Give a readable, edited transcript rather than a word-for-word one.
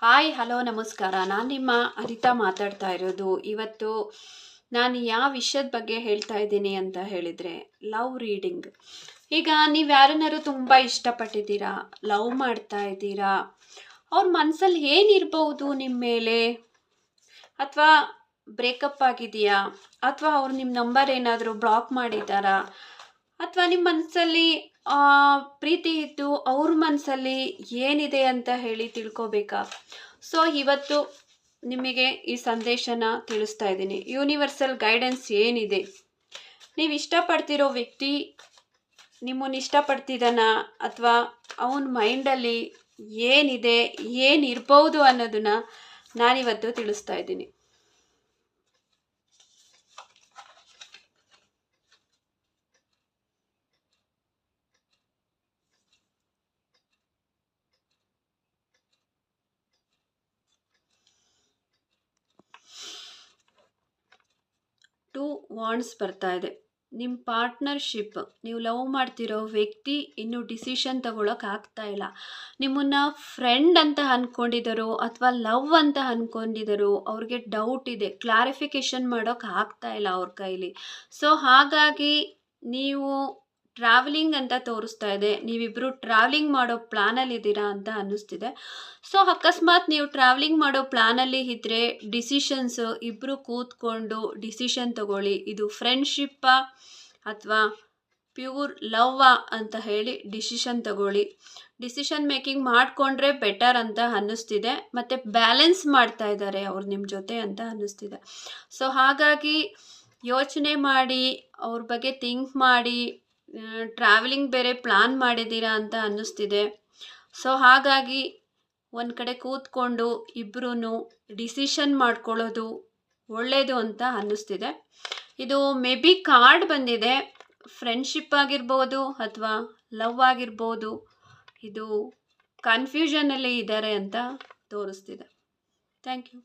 Hi hello ನಮಸ್ಕಾರ. ನಾನು ನಿಮ್ಮ ಅನಿತಾ ಮಾತಾಡ್ತಾ ಇರೋದು. ಇವತ್ತು ನಾನು ಯಾವ ವಿಷಯದ ಬಗ್ಗೆ ಹೇಳ್ತಾ ಇದ್ದೀನಿ ಅಂತ ಹೇಳಿದರೆ, ಲವ್ ರೀಡಿಂಗ್. ಈಗ ನೀವು ಯಾರನ್ನಾರು ತುಂಬ ಇಷ್ಟಪಟ್ಟಿದ್ದೀರಾ, ಲವ್ ಮಾಡ್ತಾ ಇದ್ದೀರಾ, ಅವ್ರ ಮನಸ್ಸಲ್ಲಿ ಏನಿರ್ಬೋದು ನಿಮ್ಮ ಮೇಲೆ, ಅಥವಾ ಬ್ರೇಕಪ್ ಆಗಿದೆಯಾ, ಅಥವಾ ಅವ್ರು ನಿಮ್ಮ ನಂಬರ್ ಏನಾದರೂ ಬ್ಲಾಕ್ ಮಾಡಿದ್ದಾರಾ, ಅಥವಾ ನಿಮ್ಮ ಮನಸ್ಸಲ್ಲಿ ಪ್ರೀತಿ ಇದ್ದು ಅವ್ರ ಮನಸ್ಸಲ್ಲಿ ಏನಿದೆ ಅಂತ ಹೇಳಿ ತಿಳ್ಕೊಬೇಕಾ? ಸೊ ಇವತ್ತು ನಿಮಗೆ ಈ ಸಂದೇಶನ ತಿಳಿಸ್ತಾ ಇದ್ದೀನಿ. ಯೂನಿವರ್ಸಲ್ ಗೈಡೆನ್ಸ್ ಏನಿದೆ, ನೀವು ಇಷ್ಟಪಡ್ತಿರೋ ವ್ಯಕ್ತಿ ನಿಮ್ಮನ್ನು ಇಷ್ಟಪಡ್ತಿದ್ದಾನ, ಅಥವಾ ಅವನ ಮೈಂಡಲ್ಲಿ ಏನಿದೆ, ಏನಿರ್ಬೋದು ಅನ್ನೋದನ್ನ ನಾನಿವತ್ತು ತಿಳಿಸ್ತಾ ಇದ್ದೀನಿ. ಟು ವಾಂಡ್ಸ್ ಬರ್ತಾ ಇದೆ. ನಿಮ್ಮ ಪಾರ್ಟ್ನರ್ಶಿಪ್, ನೀವು ಲವ್ ಮಾಡ್ತಿರೋ ವ್ಯಕ್ತಿ ಇನ್ನೂ ಡಿಸಿಷನ್ ತಗೊಳಕ್ಕೆ ಆಗ್ತಾ ಇಲ್ಲ. ನಿಮ್ಮನ್ನು ಫ್ರೆಂಡ್ ಅಂತ ಅಂದ್ಕೊಂಡಿದ್ದಾರೋ ಅಥವಾ ಲವ್ ಅಂತ ಅಂದ್ಕೊಂಡಿದ್ದಾರೋ, ಅವ್ರಿಗೆ ಡೌಟ್ ಇದೆ, ಕ್ಲಾರಿಫಿಕೇಷನ್ ಮಾಡೋಕ್ಕೆ ಆಗ್ತಾ ಇಲ್ಲ ಅವ್ರ ಕೈಲಿ. ಸೊ ಹಾಗಾಗಿ ನೀವು ಟ್ರಾವೆಲಿಂಗ್ ಅಂತ ತೋರಿಸ್ತಾ ಇದೆ. ನೀವಿಬ್ಬರು ಟ್ರಾವೆಲಿಂಗ್ ಮಾಡೋ ಪ್ಲ್ಯಾನಲ್ಲಿದ್ದೀರಾ ಅಂತ ಅನ್ನಿಸ್ತಿದೆ. ಸೊ ಅಕಸ್ಮಾತ್ ನೀವು ಟ್ರಾವೆಲಿಂಗ್ ಮಾಡೋ ಪ್ಲ್ಯಾನಲ್ಲಿ ಇದ್ದರೆ ಡಿಸಿಷನ್ಸ್ ಇಬ್ಬರು ಕೂತ್ಕೊಂಡು ಡಿಸಿಷನ್ ತಗೊಳ್ಳಿ. ಇದು ಫ್ರೆಂಡ್ಶಿಪ್ಪಾ ಅಥವಾ ಪ್ಯೂರ್ ಲವ್ವಾ ಅಂತ ಹೇಳಿ ಡಿಸಿಷನ್ ತಗೊಳ್ಳಿ. ಡಿಸಿಷನ್ ಮೇಕಿಂಗ್ ಮಾಡಿಕೊಂಡ್ರೆ ಬೆಟರ್ ಅಂತ ಅನ್ನಿಸ್ತಿದೆ. ಮತ್ತು ಬ್ಯಾಲೆನ್ಸ್ ಮಾಡ್ತಾ ಇದ್ದಾರೆ ಅವ್ರು ನಿಮ್ಮ ಜೊತೆ ಅಂತ ಅನ್ನಿಸ್ತಿದೆ. ಸೊ ಹಾಗಾಗಿ ಯೋಚನೆ ಮಾಡಿ, ಅವ್ರ ಬಗ್ಗೆ ಥಿಂಕ್ ಮಾಡಿ, ಟ್ರಾವೆಲಿಂಗ್ ಬೇರೆ ಪ್ಲ್ಯಾನ್ ಮಾಡಿದ್ದೀರಾ ಅಂತ ಅನ್ನಿಸ್ತಿದೆ. ಸೊ ಹಾಗಾಗಿ ಒಂದು ಕಡೆ ಕೂತ್ಕೊಂಡು ಇಬ್ಬರೂ ಡಿಸಿಷನ್ ಮಾಡ್ಕೊಳ್ಳೋದು ಒಳ್ಳೆಯದು ಅಂತ ಅನ್ನಿಸ್ತಿದೆ. ಇದು ಮೇ ಬಿ ಕಾರ್ಡ್ ಬಂದಿದೆ, ಫ್ರೆಂಡ್ಶಿಪ್ ಆಗಿರ್ಬೋದು ಅಥವಾ ಲವ್ ಆಗಿರ್ಬೋದು. ಇದು ಕನ್ಫ್ಯೂಷನಲ್ಲಿ ಇದ್ದಾರೆ ಅಂತ ತೋರಿಸ್ತಿದೆ. Thank you.